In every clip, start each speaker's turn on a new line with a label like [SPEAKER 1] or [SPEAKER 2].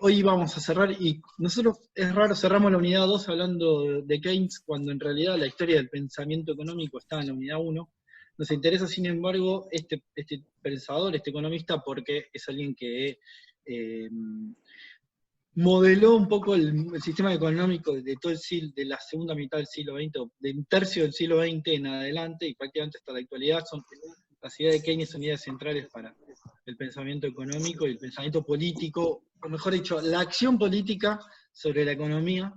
[SPEAKER 1] Hoy vamos a cerrar, y nosotros es raro, cerramos la unidad 2 hablando de Keynes, cuando en realidad la historia del pensamiento económico está en la unidad 1. Nos interesa, sin embargo, este pensador, este economista, porque es alguien que modeló un poco el sistema económico de todo de la segunda mitad del siglo XX, o de un tercio del siglo XX en adelante, y prácticamente hasta la actualidad. Las ideas de Keynes son ideas centrales para el pensamiento económico y el pensamiento político, o mejor dicho, la acción política sobre la economía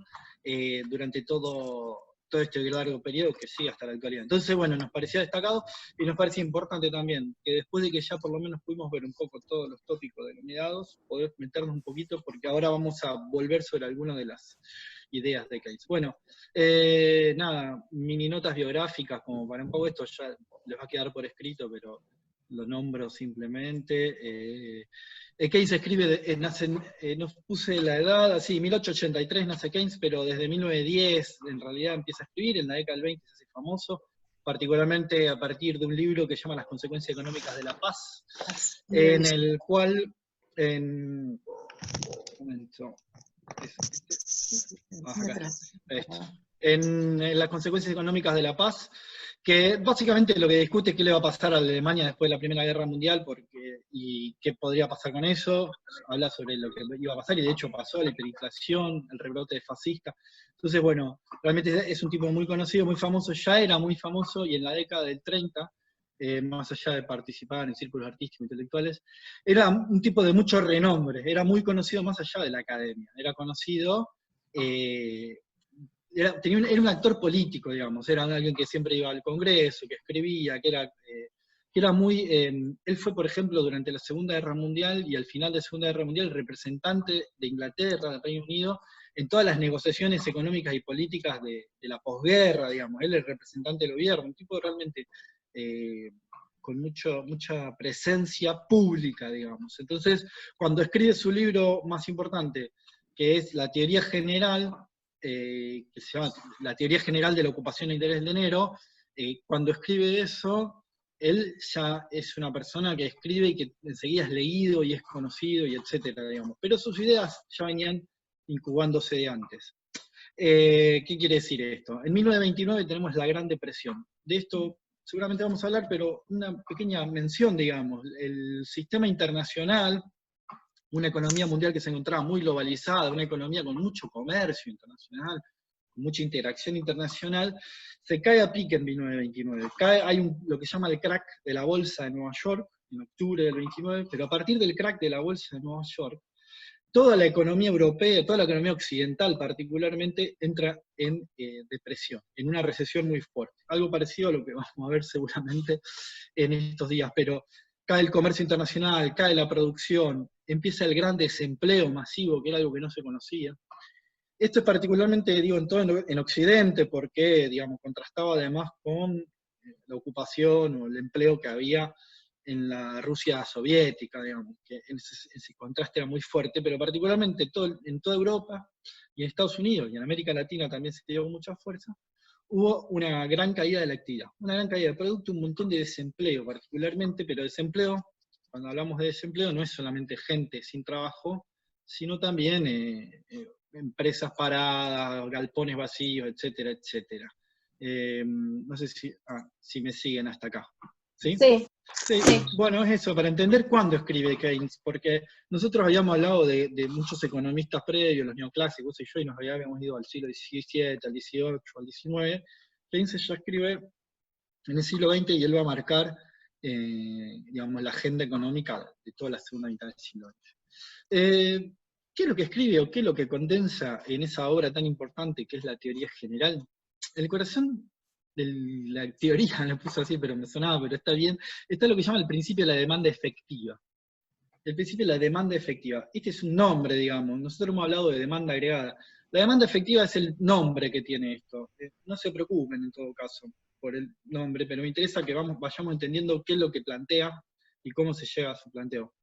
[SPEAKER 1] durante todo este largo periodo que sigue hasta la actualidad. Entonces, bueno, nos parecía destacado y nos parecía importante también que después de que ya por lo menos pudimos ver un poco todos los tópicos de los unidades, poder meternos un poquito, porque ahora vamos a volver sobre algunas de las ideas de Keynes. Bueno, nada, mini notas biográficas, como para un poco esto ya les va a quedar por escrito, pero lo nombro simplemente. Keynes escribe, no puse la edad, así, 1883 nace Keynes, pero desde 1910 en realidad empieza a escribir, en la década del 20 se hace famoso, particularmente a partir de un libro que se llama Las consecuencias económicas de la paz, en el cual, un momento, en las consecuencias económicas de la paz, que básicamente lo que discute es qué le va a pasar a Alemania después de la Primera Guerra Mundial, y qué podría pasar con eso. Habla sobre lo que iba a pasar, y de hecho pasó, la hiperinflación, el rebrote fascista. Entonces, bueno, realmente es un tipo muy conocido, muy famoso, ya era muy famoso, y en la década del 30, más allá de participar en círculos artísticos e intelectuales, era un tipo de mucho renombre, era muy conocido más allá de la academia, era conocido... Era un actor político, digamos, era alguien que siempre iba al Congreso, que escribía, que era muy... él fue, por ejemplo, durante la Segunda Guerra Mundial y al final de la Segunda Guerra Mundial, representante de Inglaterra, del Reino Unido, en todas las negociaciones económicas y políticas de la posguerra, digamos. Él es representante del gobierno, un tipo realmente con mucha presencia pública, digamos. Entonces, cuando escribe su libro más importante, que es La teoría general, que se llama La teoría general de la ocupación e interés del dinero, cuando escribe eso, él ya es una persona que escribe y que enseguida es leído y es conocido y etcétera, digamos. Pero sus ideas ya venían incubándose de antes. ¿Qué quiere decir esto? En 1929 tenemos la Gran Depresión. De esto seguramente vamos a hablar, pero una pequeña mención, digamos. El sistema internacional, una economía mundial que se encontraba muy globalizada, una economía con mucho comercio internacional, con mucha interacción internacional, se cae a pique en 1929. Hay lo que se llama el crack de la bolsa de Nueva York, en octubre del 29, pero a partir del crack de la bolsa de Nueva York, toda la economía europea, toda la economía occidental particularmente, entra en depresión, en una recesión muy fuerte. Algo parecido a lo que vamos a ver seguramente en estos días, pero cae el comercio internacional, cae la producción, empieza el gran desempleo masivo, que era algo que no se conocía. Esto es particularmente, digo, en Occidente, porque, digamos, contrastaba además con la ocupación o el empleo que había en la Rusia soviética, digamos, que ese contraste era muy fuerte, pero particularmente en toda Europa y en Estados Unidos y en América Latina también se dio con mucha fuerza, hubo una gran caída de la actividad, una gran caída de producto, un montón de desempleo particularmente, pero desempleo, cuando hablamos de desempleo, no es solamente gente sin trabajo, sino también empresas paradas, galpones vacíos, etcétera, etcétera. No sé si me siguen hasta acá. ¿Sí?
[SPEAKER 2] Sí.
[SPEAKER 1] Sí, bueno, es eso, para entender cuándo escribe Keynes, porque nosotros habíamos hablado de muchos economistas previos, los neoclásicos y yo, y nos habíamos ido al siglo XVII, al XVIII, al XIX. Keynes ya escribe en el siglo XX y él va a marcar, digamos, la agenda económica de toda la segunda mitad del siglo XX. ¿Qué es lo que escribe o qué es lo que condensa en esa obra tan importante que es la teoría general? El corazón de la teoría, lo puso así, pero me sonaba, pero está bien, está lo que llama el principio de la demanda efectiva. El principio de la demanda efectiva. Este es un nombre, digamos, nosotros hemos hablado de demanda agregada. La demanda efectiva es el nombre que tiene esto. No se preocupen en todo caso por el nombre, pero me interesa que vayamos entendiendo qué es lo que plantea y cómo se llega a su planteo.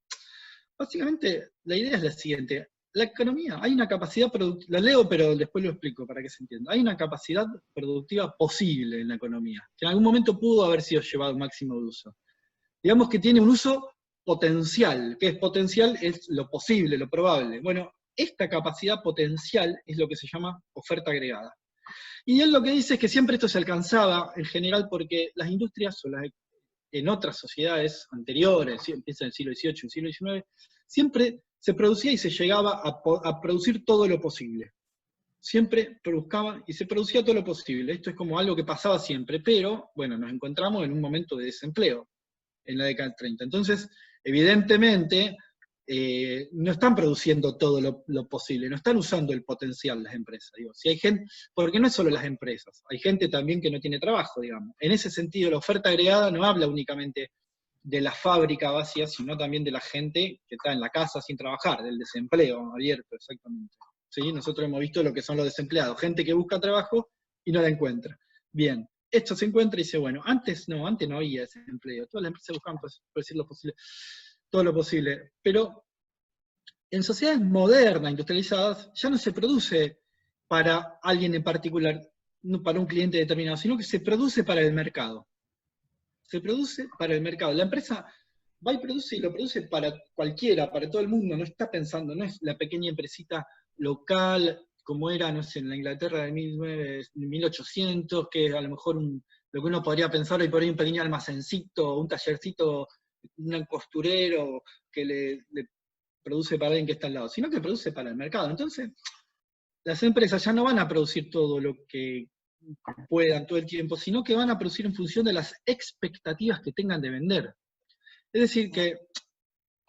[SPEAKER 1] Básicamente, la idea es la siguiente. La economía, hay una capacidad productiva, la leo pero después lo explico para que se entienda. Hay una capacidad productiva posible en la economía, que en algún momento pudo haber sido llevado al máximo de uso. Digamos que tiene un uso potencial. ¿Qué es potencial? Es lo posible, lo probable. Bueno, esta capacidad potencial es lo que se llama oferta agregada. Y él lo que dice es que siempre esto se alcanzaba en general porque las industrias en otras sociedades anteriores, empieza en el siglo XVIII, en el siglo XIX, siempre se producía y se llegaba a producir todo lo posible. Siempre buscaba y se producía todo lo posible. Esto es como algo que pasaba siempre, pero bueno, nos encontramos en un momento de desempleo en la década del 30. Entonces, evidentemente, no están produciendo todo lo posible, no están usando el potencial las empresas. Digo, si hay gente, porque no es solo las empresas, hay gente también que no tiene trabajo, digamos. En ese sentido, la oferta agregada no habla únicamente de la fábrica vacía, sino también de la gente que está en la casa sin trabajar, del desempleo abierto, exactamente. ¿Sí? Nosotros hemos visto lo que son los desempleados, gente que busca trabajo y no la encuentra. Bien, esto se encuentra y dice, bueno, antes no había desempleo, todas las empresas buscaban producir lo posible, todo lo posible, pero en sociedades modernas, industrializadas, ya no se produce para alguien en particular, no para un cliente determinado, sino que se produce para el mercado. Se produce para el mercado. La empresa va y lo produce para cualquiera, para todo el mundo, no está pensando, no es la pequeña empresita local, como era, no sé, en la Inglaterra de 1800, que a lo mejor lo que uno podría pensar hoy por ahí un pequeño almacencito, un tallercito, un costurero que le produce para alguien que está al lado, sino que produce para el mercado. Entonces, las empresas ya no van a producir todo lo que puedan todo el tiempo, sino que van a producir en función de las expectativas que tengan de vender. Es decir, que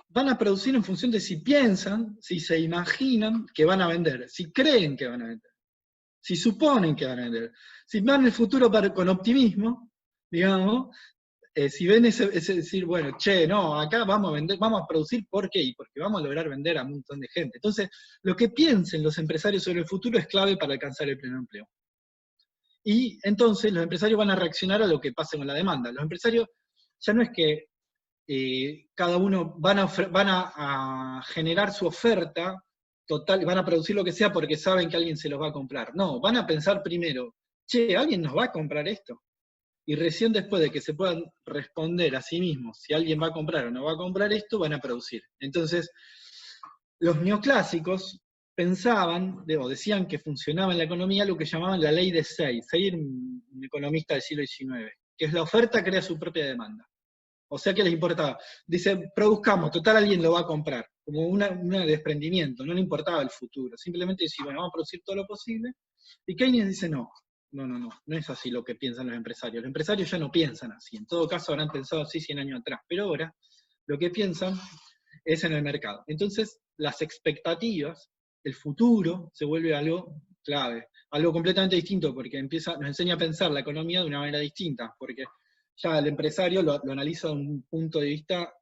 [SPEAKER 1] van a producir en función de si piensan, si se imaginan que van a vender, si creen que van a vender, si suponen que van a vender, si van el futuro con optimismo, digamos, si ven ese decir, bueno, che, no, acá vamos a vender, vamos a producir, ¿por qué? Y porque vamos a lograr vender a un montón de gente. Entonces, lo que piensen los empresarios sobre el futuro es clave para alcanzar el pleno empleo. Y entonces los empresarios van a reaccionar a lo que pase con la demanda. Los empresarios ya no es que cada uno van a generar su oferta total, van a producir lo que sea porque saben que alguien se los va a comprar. No, van a pensar primero, che, ¿alguien nos va a comprar esto? Y recién después de que se puedan responder a sí mismos si alguien va a comprar o no va a comprar esto, van a producir. Entonces, los neoclásicos pensaban, o decían que funcionaba en la economía lo que llamaban la ley de Say era un economista del siglo XIX, que es la oferta crea su propia demanda. O sea que les importaba. Dice, produzcamos, total alguien lo va a comprar, como un desprendimiento, no le importaba el futuro, simplemente decía, bueno, vamos a producir todo lo posible. Y Keynes dice, no es así lo que piensan los empresarios. Los empresarios ya no piensan así, en todo caso habrán pensado así 100 años atrás, pero ahora lo que piensan es en el mercado. Entonces, las expectativas, el futuro, se vuelve algo clave, algo completamente distinto, porque nos enseña a pensar la economía de una manera distinta, porque ya el empresario lo analiza de un punto de vista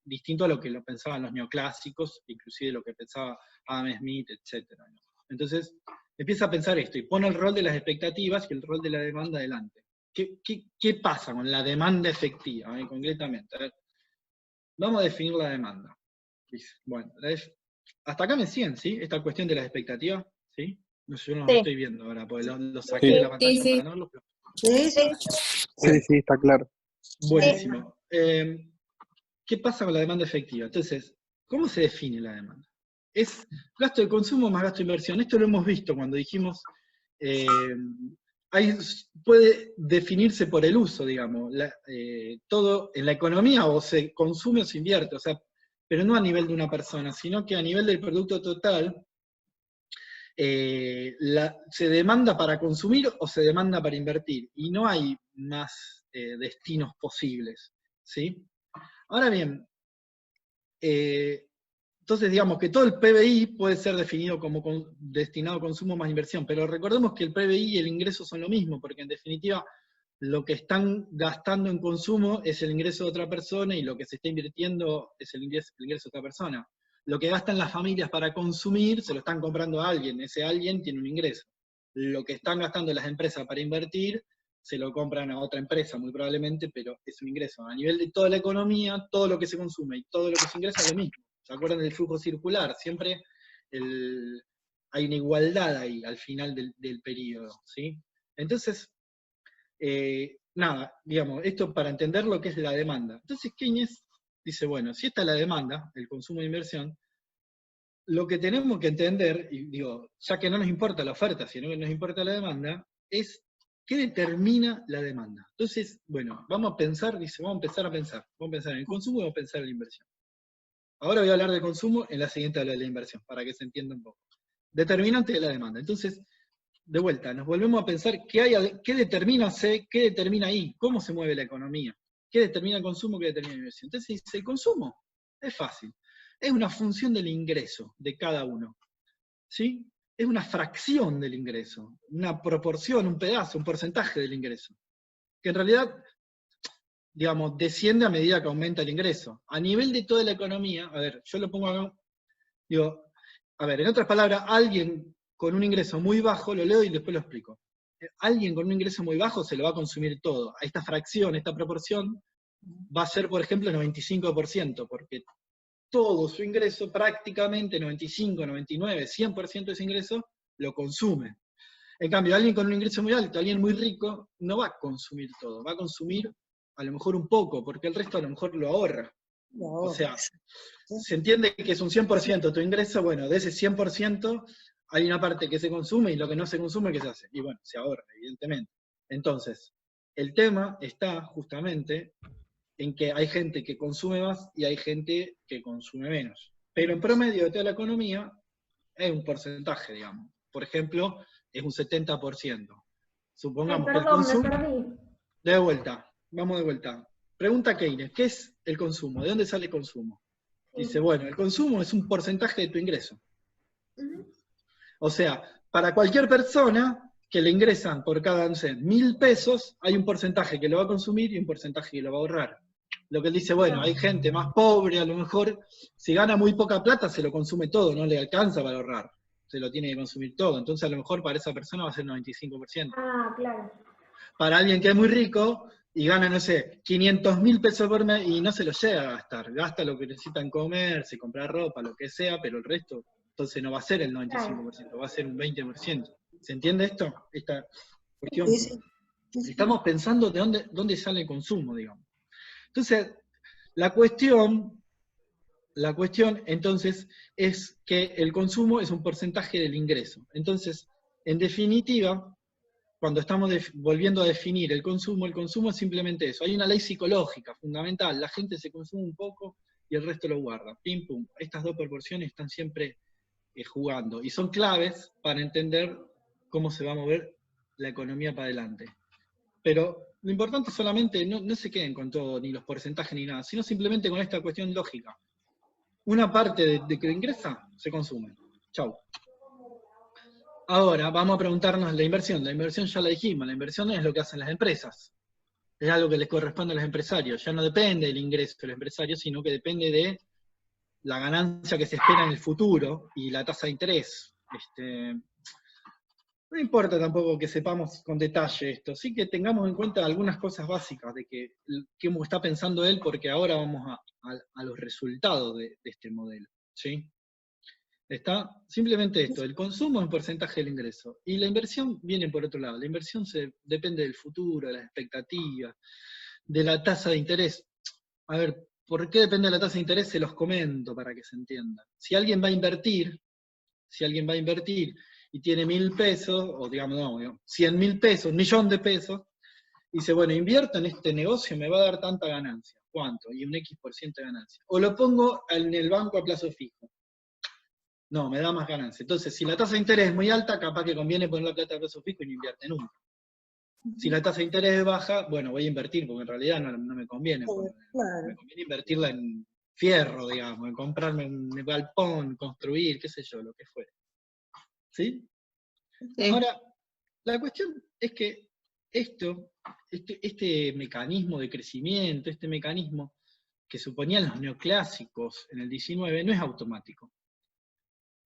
[SPEAKER 1] distinto a lo que lo pensaban los neoclásicos, inclusive lo que pensaba Adam Smith, etc. Entonces, empieza a pensar esto, y pone el rol de las expectativas y el rol de la demanda adelante. ¿Qué pasa con la demanda efectiva, concretamente? A ver, vamos a definir la demanda. Bueno, hasta acá me siguen, ¿sí? Esta cuestión de las expectativas, ¿sí? No sé, yo no lo
[SPEAKER 2] Sí.
[SPEAKER 1] estoy viendo ahora, porque lo saqué de la pantalla
[SPEAKER 2] Sí, sí.
[SPEAKER 1] para no verlo, pero...
[SPEAKER 2] Sí, sí.
[SPEAKER 3] Sí, está claro.
[SPEAKER 1] Buenísimo. ¿Qué pasa con la demanda efectiva? Entonces, ¿cómo se define la demanda? Es gasto de consumo más gasto de inversión. Esto lo hemos visto cuando dijimos, puede definirse por el uso, digamos. Todo en la economía o se consume o se invierte, o sea, pero no a nivel de una persona, sino que a nivel del producto total, se demanda para consumir o se demanda para invertir, y no hay más destinos posibles, ¿sí? Ahora bien, entonces digamos que todo el PBI puede ser definido como destinado a consumo más inversión, pero recordemos que el PBI y el ingreso son lo mismo, porque en definitiva lo que están gastando en consumo es el ingreso de otra persona y lo que se está invirtiendo es el ingreso de otra persona. Lo que gastan las familias para consumir se lo están comprando a alguien, ese alguien tiene un ingreso. Lo que están gastando las empresas para invertir se lo compran a otra empresa muy probablemente, pero es un ingreso. A nivel de toda la economía, todo lo que se consume y todo lo que se ingresa es lo mismo. ¿Se acuerdan del flujo circular? Siempre hay una igualdad ahí al final del periodo, ¿sí? Entonces, nada, digamos, esto para entender lo que es la demanda. Entonces Keynes dice, bueno, si esta es la demanda, el consumo de inversión, lo que tenemos que entender, y digo, ya que no nos importa la oferta, sino que nos importa la demanda, es qué determina la demanda. Entonces, bueno, vamos a pensar, dice, vamos a empezar a pensar. Vamos a pensar en el consumo y vamos a pensar en la inversión. Ahora voy a hablar de consumo, en la siguiente hablo de la inversión, para que se entienda un poco. Determinante de la demanda. Entonces, de vuelta, nos volvemos a pensar qué determina C, qué determina I, cómo se mueve la economía, qué determina el consumo, qué determina la inversión. Entonces dice, el consumo es fácil, es una función del ingreso de cada uno, ¿sí? Es una fracción del ingreso, una proporción, un pedazo, un porcentaje del ingreso, que en realidad, digamos, desciende a medida que aumenta el ingreso. A nivel de toda la economía, a ver, yo lo pongo acá, digo, a ver, en otras palabras, alguien con un ingreso muy bajo, lo leo y después lo explico. Alguien con un ingreso muy bajo se lo va a consumir todo. A esta fracción, esta proporción, va a ser, por ejemplo, el 95%, porque todo su ingreso, prácticamente 95, 99, 100% de ese ingreso, lo consume. En cambio, alguien con un ingreso muy alto, alguien muy rico, no va a consumir todo, va a consumir a lo mejor un poco, porque el resto a lo mejor lo ahorra. O sea, se entiende que es un 100% tu ingreso, bueno, de ese 100% hay una parte que se consume y lo que no se consume, ¿qué se hace? Y bueno, se ahorra, evidentemente. Entonces, el tema está justamente en que hay gente que consume más y hay gente que consume menos. Pero en promedio de toda la economía es un porcentaje, digamos. Por ejemplo, es un 70%.
[SPEAKER 2] Ay,
[SPEAKER 1] Supongamos que el
[SPEAKER 2] perdón, me
[SPEAKER 1] consumo...
[SPEAKER 2] perdí.
[SPEAKER 1] De vuelta, vamos de vuelta. Pregunta Keynes, ¿qué es el consumo? ¿De dónde sale el consumo? Dice, bueno, el consumo es un porcentaje de tu ingreso. O sea, para cualquier persona que le ingresan por cada, no sé, 1.000 pesos, hay un porcentaje que lo va a consumir y un porcentaje que lo va a ahorrar. Lo que él dice, bueno, hay gente más pobre, a lo mejor, si gana muy poca plata, se lo consume todo, no le alcanza para ahorrar. Se lo tiene que consumir todo. Entonces, a lo mejor para esa persona va a ser 95%.
[SPEAKER 2] Ah, claro.
[SPEAKER 1] Para alguien que es muy rico y gana, no sé, 500.000 pesos por mes y no se lo llega a gastar. Gasta lo que necesitan comer, se compra ropa, lo que sea, pero el resto, entonces no va a ser el 95%, va a ser un 20%. ¿Se entiende esto? Esta cuestión.
[SPEAKER 4] Sí, sí.
[SPEAKER 1] Estamos pensando de dónde sale el consumo, digamos. Entonces, la cuestión entonces es que el consumo es un porcentaje del ingreso. Entonces, en definitiva, cuando estamos volviendo a definir el consumo es simplemente eso. Hay una ley psicológica fundamental, la gente se consume un poco y el resto lo guarda. Pim, pum. Estas dos proporciones están siempre jugando y son claves para entender cómo se va a mover la economía para adelante. Pero lo importante solamente, no se queden con todo, ni los porcentajes ni nada, sino simplemente con esta cuestión lógica. Una parte de que ingresa, se consume. Chau. Ahora, vamos a preguntarnos la inversión. La inversión ya la dijimos, la inversión es lo que hacen las empresas. Es algo que les corresponde a los empresarios. Ya no depende del ingreso de los empresarios, sino que depende de la ganancia que se espera en el futuro y la tasa de interés. No importa tampoco que sepamos con detalle esto, sí que tengamos en cuenta algunas cosas básicas de cómo está pensando él, porque ahora vamos a los resultados de este modelo. ¿Sí? Está simplemente esto, el consumo es un porcentaje del ingreso, y la inversión viene por otro lado. La inversión depende del futuro, de las expectativas, de la tasa de interés. A ver, ¿por qué depende de la tasa de interés? Se los comento para que se entienda. Si alguien va a invertir y tiene 1.000 pesos, o digamos, no, 100.000 pesos, 1.000.000 de pesos, dice, bueno, invierto en este negocio, me va a dar tanta ganancia. ¿Cuánto? Y un X% de ganancia. O lo pongo en el banco a plazo fijo. No, me da más ganancia. Entonces, si la tasa de interés es muy alta, capaz que conviene poner la plata a plazo fijo y no invierte nunca. Si la tasa de interés es baja, bueno, voy a invertir, porque en realidad no me conviene.
[SPEAKER 4] Claro.
[SPEAKER 1] Me conviene invertirla en fierro, digamos, en comprarme un galpón, construir, qué sé yo, lo que fuera. ¿Sí?
[SPEAKER 4] Sí.
[SPEAKER 1] Ahora, la cuestión es que este mecanismo de crecimiento, este mecanismo que suponían los neoclásicos en el 19, no es automático.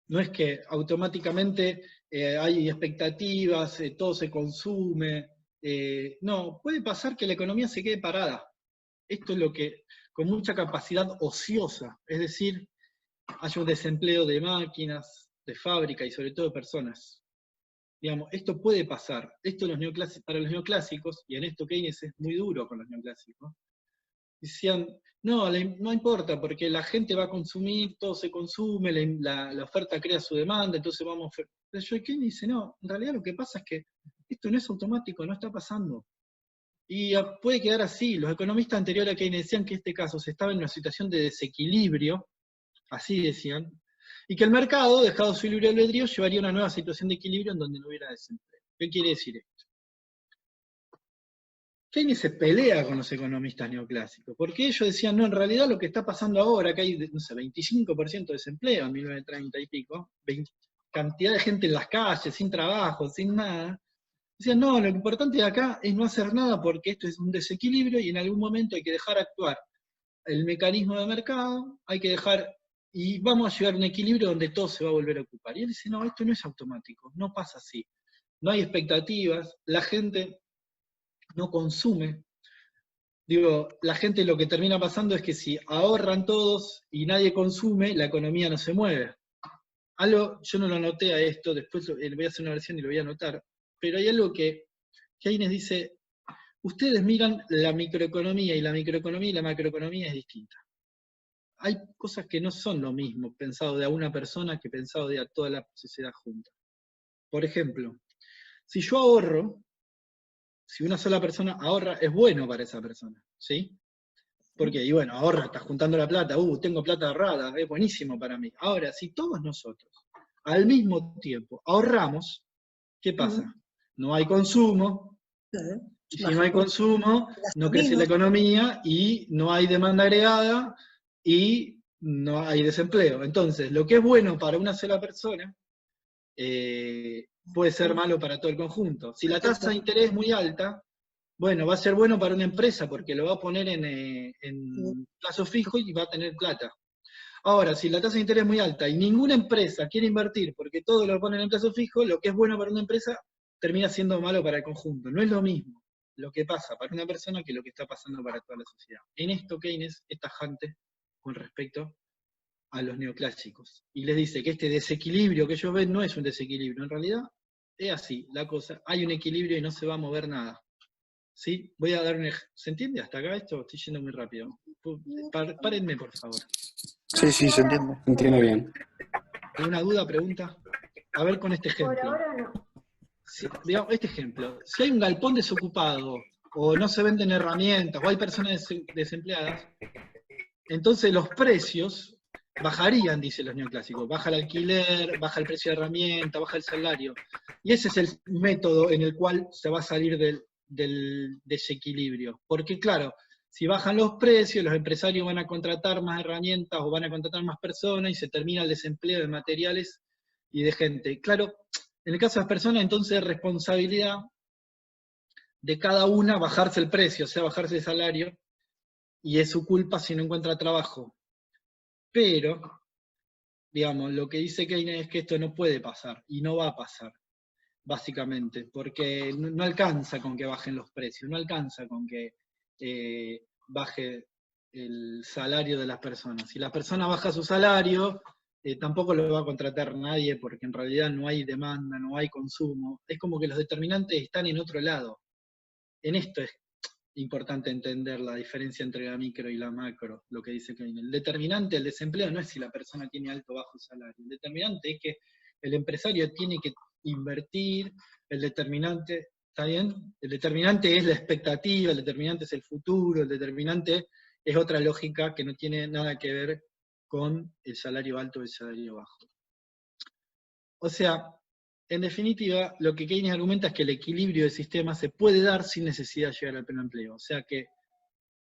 [SPEAKER 1] No es que automáticamente hay expectativas, todo se consume. No, puede pasar que la economía se quede parada. Esto es lo que, con mucha capacidad ociosa, es decir, hay un desempleo de máquinas, de fábrica y sobre todo de personas. Digamos, esto puede pasar. Esto para los neoclásicos, y en esto Keynes es muy duro con los neoclásicos, decían, no, no importa, porque la gente va a consumir, todo se consume, la oferta crea su demanda, entonces vamos a ofertar. Pero Joe Kane dice, no, en realidad lo que pasa es que esto no es automático, no está pasando. Y puede quedar así. Los economistas anteriores a Keynes decían que este caso se estaba en una situación de desequilibrio, así decían, y que el mercado, dejado su libre albedrío, llevaría a una nueva situación de equilibrio en donde no hubiera desempleo. ¿Qué quiere decir esto? Keynes se pelea con los economistas neoclásicos, porque ellos decían, no, en realidad lo que está pasando ahora, que hay, no sé, 25% de desempleo en 1930 y pico, cantidad de gente en las calles, sin trabajo, sin nada, decían, no, lo importante de acá es no hacer nada porque esto es un desequilibrio y en algún momento hay que dejar actuar el mecanismo de mercado, hay que dejar, y vamos a llegar a un equilibrio donde todo se va a volver a ocupar. Y él dice, no, esto no es automático, no pasa así. No hay expectativas, la gente no consume. Digo, la gente lo que termina pasando es que si ahorran todos y nadie consume, la economía no se mueve. Algo, yo no lo anoté a esto, después voy a hacer una versión y lo voy a anotar, pero hay algo que Keynes dice, ustedes miran la microeconomía y la macroeconomía es distinta. Hay cosas que no son lo mismo pensado de a una persona que pensado de a toda la sociedad junta. Por ejemplo, si yo ahorro, si una sola persona ahorra, es bueno para esa persona, ¿sí? Porque, y bueno, ahorra, está juntando la plata, tengo plata ahorrada, es buenísimo para mí. Ahora, si todos nosotros al mismo tiempo ahorramos, ¿qué pasa? No hay consumo, y si no hay consumo, no crece la economía y no hay demanda agregada y no hay desempleo. Entonces, lo que es bueno para una sola persona puede ser malo para todo el conjunto. Si la tasa de interés es muy alta, bueno, va a ser bueno para una empresa porque lo va a poner en plazo fijo y va a tener plata. Ahora, si la tasa de interés es muy alta y ninguna empresa quiere invertir porque todo lo ponen en plazo fijo, lo que es bueno para una empresa termina siendo malo para el conjunto. No es lo mismo lo que pasa para una persona que lo que está pasando para toda la sociedad. En esto Keynes es tajante con respecto a los neoclásicos. Y les dice que este desequilibrio que ellos ven no es un desequilibrio, en realidad es así, la cosa, hay un equilibrio y no se va a mover nada. ¿Sí? Voy a dar un ejemplo. ¿Se entiende hasta acá esto? Estoy yendo muy rápido. Párenme, por favor.
[SPEAKER 3] Sí, sí, se entiende.
[SPEAKER 2] Entiendo bien.
[SPEAKER 1] ¿Alguna duda, pregunta? A ver con este ejemplo.
[SPEAKER 4] Por ahora no.
[SPEAKER 1] Digamos, este ejemplo. Si hay un galpón desocupado, o no se venden herramientas, o hay personas desempleadas, entonces los precios bajarían, dicen los neoclásicos. Baja el alquiler, baja el precio de herramienta, baja el salario. Y ese es el método en el cual se va a salir del desequilibrio. Porque claro, si bajan los precios, los empresarios van a contratar más herramientas o van a contratar más personas y se termina el desempleo de materiales y de gente. Claro, en el caso de las personas, entonces es responsabilidad de cada una bajarse el precio, o sea, bajarse el salario, y es su culpa si no encuentra trabajo. Pero, digamos, lo que dice Keynes es que esto no puede pasar, y no va a pasar, básicamente, porque no alcanza con que bajen los precios, no alcanza con que baje el salario de las personas. Si la persona baja su salario, tampoco lo va a contratar nadie, porque en realidad no hay demanda, no hay consumo. Es como que los determinantes están en otro lado. En esto es importante entender la diferencia entre la micro y la macro, lo que dice Keynes. El determinante del desempleo no es si la persona tiene alto o bajo salario. El determinante es que el empresario tiene que invertir, el determinante, ¿está bien? El determinante es la expectativa, el determinante es el futuro, el determinante es otra lógica que no tiene nada que ver con el salario alto o el salario bajo. O sea, en definitiva, lo que Keynes argumenta es que el equilibrio del sistema se puede dar sin necesidad de llegar al pleno empleo. O sea que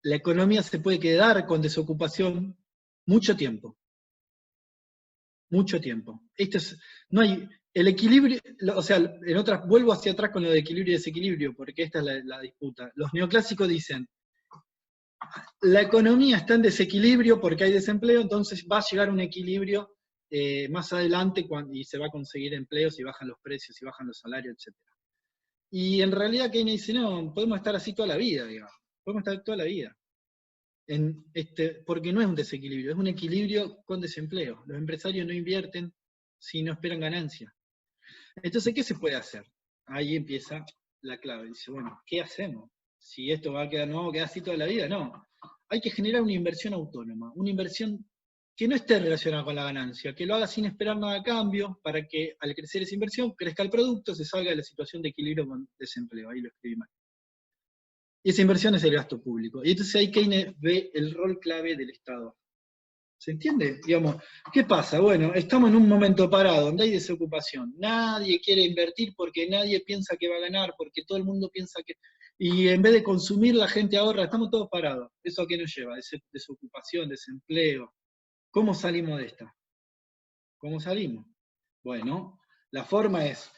[SPEAKER 1] la economía se puede quedar con desocupación mucho tiempo. Mucho tiempo. No hay, el equilibrio, o sea, en otras, vuelvo hacia atrás con lo de equilibrio y desequilibrio, porque esta es la disputa. Los neoclásicos dicen, la economía está en desequilibrio porque hay desempleo, entonces va a llegar un equilibrio más adelante y se va a conseguir empleos y bajan los precios y bajan los salarios, etc. Y en realidad Keynes dice, no, podemos estar así toda la vida, digamos. Podemos estar toda la vida. Porque no es un desequilibrio, es un equilibrio con desempleo. Los empresarios no invierten si no esperan ganancia. Entonces, ¿qué se puede hacer? Ahí empieza la clave. Dice, bueno, ¿qué hacemos? Si esto va a quedar, no va a quedar así toda la vida, no. hay que generar una inversión autónoma, una inversión que no esté relacionada con la ganancia, que lo haga sin esperar nada a cambio, para que al crecer esa inversión crezca el producto, se salga de la situación de equilibrio con desempleo. Ahí lo escribí mal. Y esa inversión es el gasto público. Y entonces ahí Keynes ve el rol clave del Estado. ¿Se entiende? Digamos, ¿qué pasa? Bueno, estamos en un momento parado, donde hay desocupación. Nadie quiere invertir porque nadie piensa que va a ganar, porque todo el mundo piensa que... Y en vez de consumir, la gente ahorra. Estamos todos parados. ¿Eso a qué nos lleva? Desocupación, desempleo. ¿Cómo salimos de esta? ¿Cómo salimos? Bueno, la forma es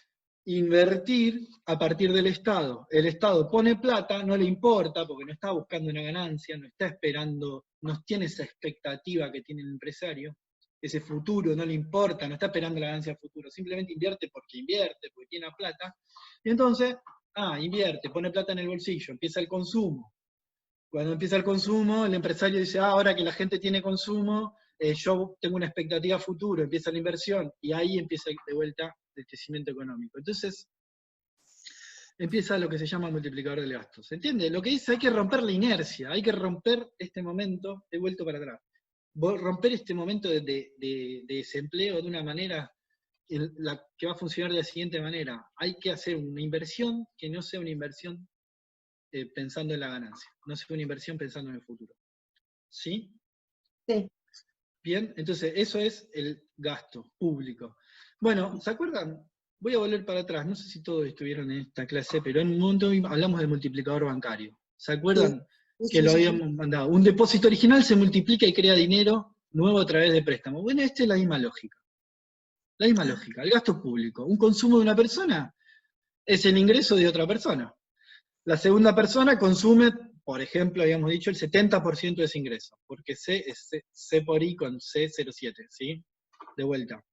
[SPEAKER 1] invertir a partir del Estado. El Estado pone plata, no le importa, porque no está buscando una ganancia, no está esperando, no tiene esa expectativa que tiene el empresario, ese futuro no le importa, no está esperando la ganancia futuro, simplemente invierte, porque tiene plata, y entonces, invierte, pone plata en el bolsillo, empieza el consumo. Cuando empieza el consumo, el empresario dice, ahora que la gente tiene consumo, yo tengo una expectativa futuro, empieza la inversión, y ahí empieza de vuelta el crecimiento económico. Entonces, empieza lo que se llama multiplicador del gasto. ¿Se entiende? Lo que dice, hay que romper la inercia, hay que romper este momento, he vuelto para atrás, romper este momento de desempleo de una manera que va a funcionar de la siguiente manera. Hay que hacer una inversión que no sea una inversión pensando en la ganancia, no sea una inversión pensando en el futuro. ¿Sí?
[SPEAKER 2] Sí.
[SPEAKER 1] Bien, entonces eso es el gasto público. Bueno, ¿se acuerdan? Voy a volver para atrás, no sé si todos estuvieron en esta clase, pero en un momento hablamos del multiplicador bancario. ¿Se acuerdan?
[SPEAKER 2] Sí,
[SPEAKER 1] Que lo
[SPEAKER 2] sí.
[SPEAKER 1] habíamos mandado. Un depósito original se multiplica y crea dinero nuevo a través de préstamo. Bueno, esta es la misma lógica. La misma lógica, el gasto público. Un consumo de una persona es el ingreso de otra persona. La segunda persona consume, por ejemplo, habíamos dicho, el 70% de ese ingreso, porque C es C por I con C07, ¿sí? De vuelta.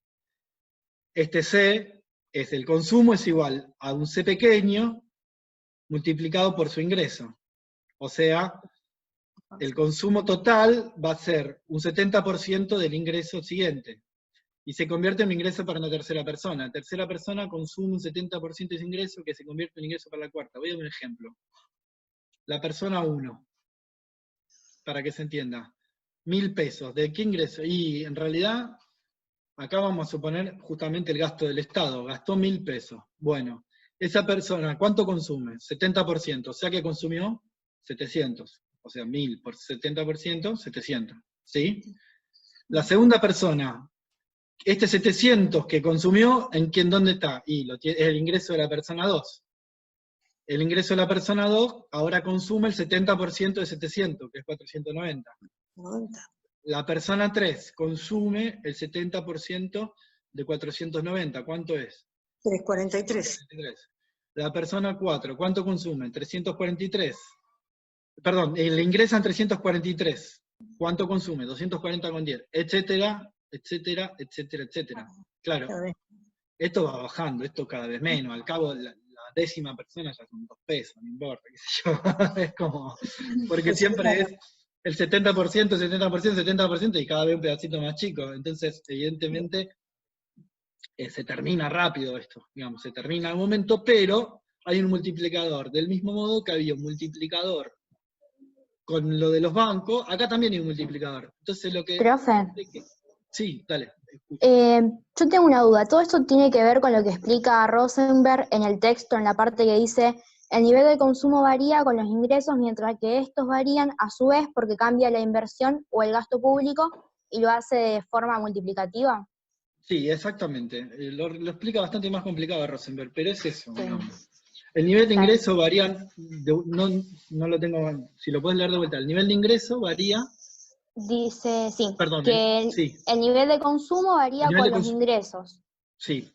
[SPEAKER 1] Este C es el consumo, es igual a un C pequeño multiplicado por su ingreso. O sea, el consumo total va a ser un 70% del ingreso siguiente. Y se convierte en un ingreso para una tercera persona. La tercera persona consume un 70% de ese ingreso, que se convierte en un ingreso para la cuarta. Voy a dar un ejemplo. La persona 1, para que se entienda, 1.000 pesos. ¿De qué ingreso? Y en realidad, acá vamos a suponer justamente el gasto del Estado. Gastó 1.000 pesos. Bueno, esa persona, ¿cuánto consume? 70%. O sea que consumió 700. O sea, 1.000 por 70%, 700. ¿Sí? La segunda persona, este 700 que consumió, ¿dónde está? Y es el ingreso de la persona 2. El ingreso de la persona 2 ahora consume el 70% de 700, que es 490.
[SPEAKER 2] 90.
[SPEAKER 1] La persona 3 consume el 70% de 490. ¿Cuánto es?
[SPEAKER 2] 343.
[SPEAKER 1] La persona 4, ¿cuánto consume? 343. Perdón, le ingresan 343. ¿Cuánto consume? 240 con 10, etcétera, etcétera, etcétera, etcétera. Claro, esto va bajando, esto cada vez menos. Al cabo, la décima persona ya son 2 pesos, no importa, qué sé yo. Es como, porque siempre es el 70%, 70%, 70%, y cada vez un pedacito más chico. Entonces, evidentemente, se termina rápido esto, digamos, se termina al momento, pero hay un multiplicador. Del mismo modo que había un multiplicador con lo de los bancos, acá también hay un multiplicador. Entonces lo que...
[SPEAKER 4] Profe,
[SPEAKER 1] Sí, dale.
[SPEAKER 4] yo tengo una duda. Todo esto tiene que ver con lo que explica Rosenberg en el texto, en la parte que dice, el nivel de consumo varía con los ingresos, mientras que estos varían a su vez porque cambia la inversión o el gasto público y lo hace de forma multiplicativa.
[SPEAKER 1] Sí, exactamente. Lo explica bastante más complicado Rosenberg, pero es eso, digamos. El nivel de ingreso varía, no lo tengo, si lo puedes leer de vuelta, el nivel de ingreso varía...
[SPEAKER 4] Dice, sí,
[SPEAKER 1] Perdón,
[SPEAKER 4] que
[SPEAKER 1] sí.
[SPEAKER 4] el nivel de consumo varía con los ingresos.
[SPEAKER 1] Sí.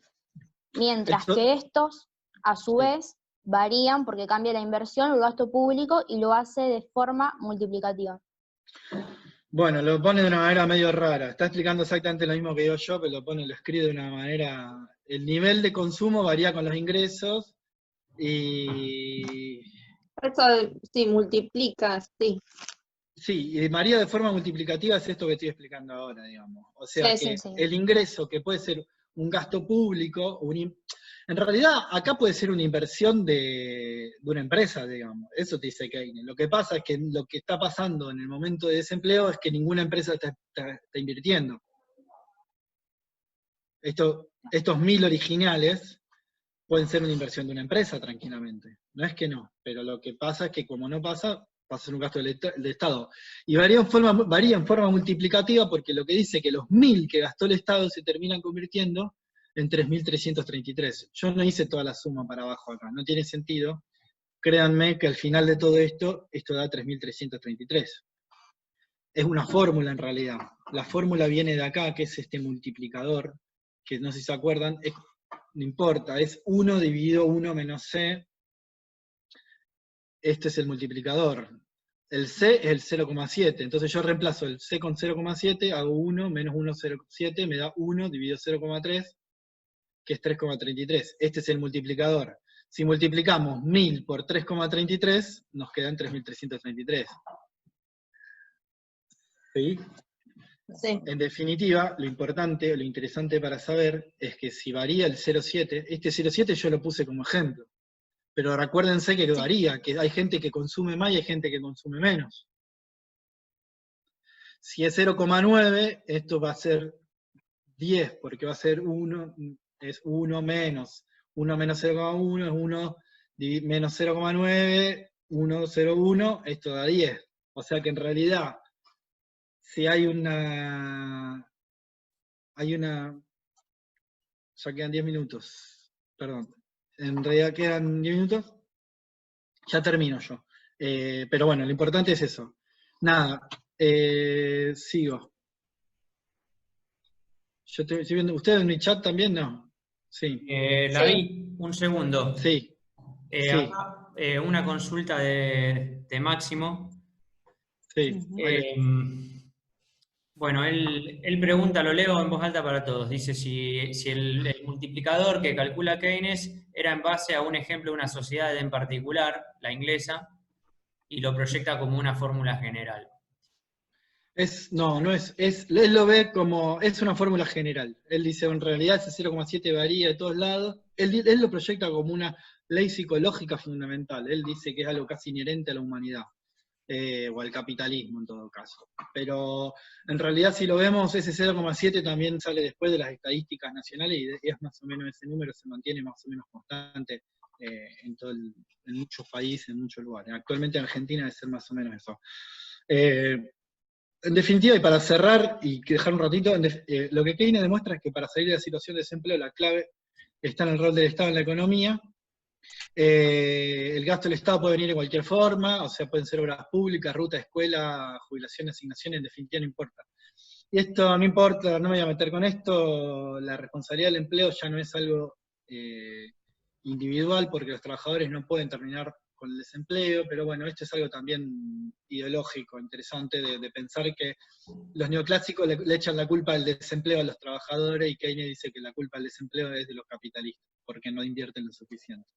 [SPEAKER 4] Mientras que estos, a su vez, varían porque cambia la inversión o el gasto público y lo hace de forma multiplicativa.
[SPEAKER 1] Bueno, lo pone de una manera medio rara. Está explicando exactamente lo mismo que digo yo, pero lo escribe de una manera... El nivel de consumo varía con los ingresos y...
[SPEAKER 2] Eso sí, multiplica, sí.
[SPEAKER 1] Sí, y varía de forma multiplicativa, es esto que estoy explicando ahora, digamos. O sea
[SPEAKER 4] Sí.
[SPEAKER 1] el ingreso, que puede ser un gasto público, en En realidad, acá puede ser una inversión de una empresa, digamos. Eso te dice Keynes. Lo que pasa es que lo que está pasando en el momento de desempleo es que ninguna empresa está invirtiendo. Estos 1000 originales pueden ser una inversión de una empresa tranquilamente. No es que no, pero lo que pasa es que como no pasa, pasa a ser un gasto del Estado. Y varía en forma multiplicativa porque lo que dice que los 1000 que gastó el Estado se terminan convirtiendo en 3.333. Yo no hice toda la suma para abajo acá, no tiene sentido. Créanme que al final de todo esto da 3.333. Es una fórmula en realidad. La fórmula viene de acá, que es este multiplicador, que no sé si se acuerdan, no importa, es 1 dividido 1 menos C. Este es el multiplicador. El C es el 0,7, entonces yo reemplazo el C con 0,7, hago 1 menos 1,07, me da 1 dividido 0,3, que es 3,33. Este es el multiplicador. Si multiplicamos 1000 por 3,33, nos quedan 3.333. ¿Sí?
[SPEAKER 2] Sí.
[SPEAKER 1] En definitiva, lo importante, lo interesante para saber es que si varía el 0,7, este 0,7 yo lo puse como ejemplo, pero recuérdense que varía, que hay gente que consume más y hay gente que consume menos. Si es 0,9, esto va a ser 10, porque va a ser 1, es 1 menos 0,1, es 1 menos 0,9, 1,01, esto da 10. O sea que en realidad, si hay una... Ya quedan 10 minutos, perdón. En realidad quedan 10 minutos. Ya termino yo. Pero bueno, lo importante es eso. Nada, sigo. Yo estoy viendo, ¿ustedes en mi chat también? No. Sí.
[SPEAKER 5] David, un segundo.
[SPEAKER 1] Sí. Sí.
[SPEAKER 5] Acá, una consulta de Máximo.
[SPEAKER 1] Sí.
[SPEAKER 5] Bueno, él pregunta, lo leo en voz alta para todos, dice si el multiplicador que calcula Keynes era en base a un ejemplo de una sociedad en particular, la inglesa, y lo proyecta como una fórmula general.
[SPEAKER 1] Él lo ve como, es una fórmula general. Él dice, en realidad ese 0,7 varía de todos lados. Él lo proyecta como una ley psicológica fundamental. Él dice que es algo casi inherente a la humanidad. O al capitalismo en todo caso. Pero en realidad si lo vemos, ese 0,7 también sale después de las estadísticas nacionales y es más o menos ese número, se mantiene más o menos constante en muchos países, en muchos lugares. Actualmente en Argentina debe ser más o menos eso. En definitiva, y para cerrar y dejar un ratito, lo que Keynes demuestra es que para salir de la situación de desempleo la clave está en el rol del Estado en la economía. El gasto del Estado puede venir de cualquier forma, o sea, pueden ser obras públicas, ruta, escuela, jubilación, asignaciones, en definitiva no importa. Y esto no importa, no me voy a meter con esto, la responsabilidad del empleo ya no es algo individual, porque los trabajadores no pueden terminar con el desempleo, pero bueno, esto es algo también ideológico, interesante de pensar que los neoclásicos le echan la culpa del desempleo a los trabajadores y Keynes dice que la culpa del desempleo es de los capitalistas, porque no invierten lo suficiente.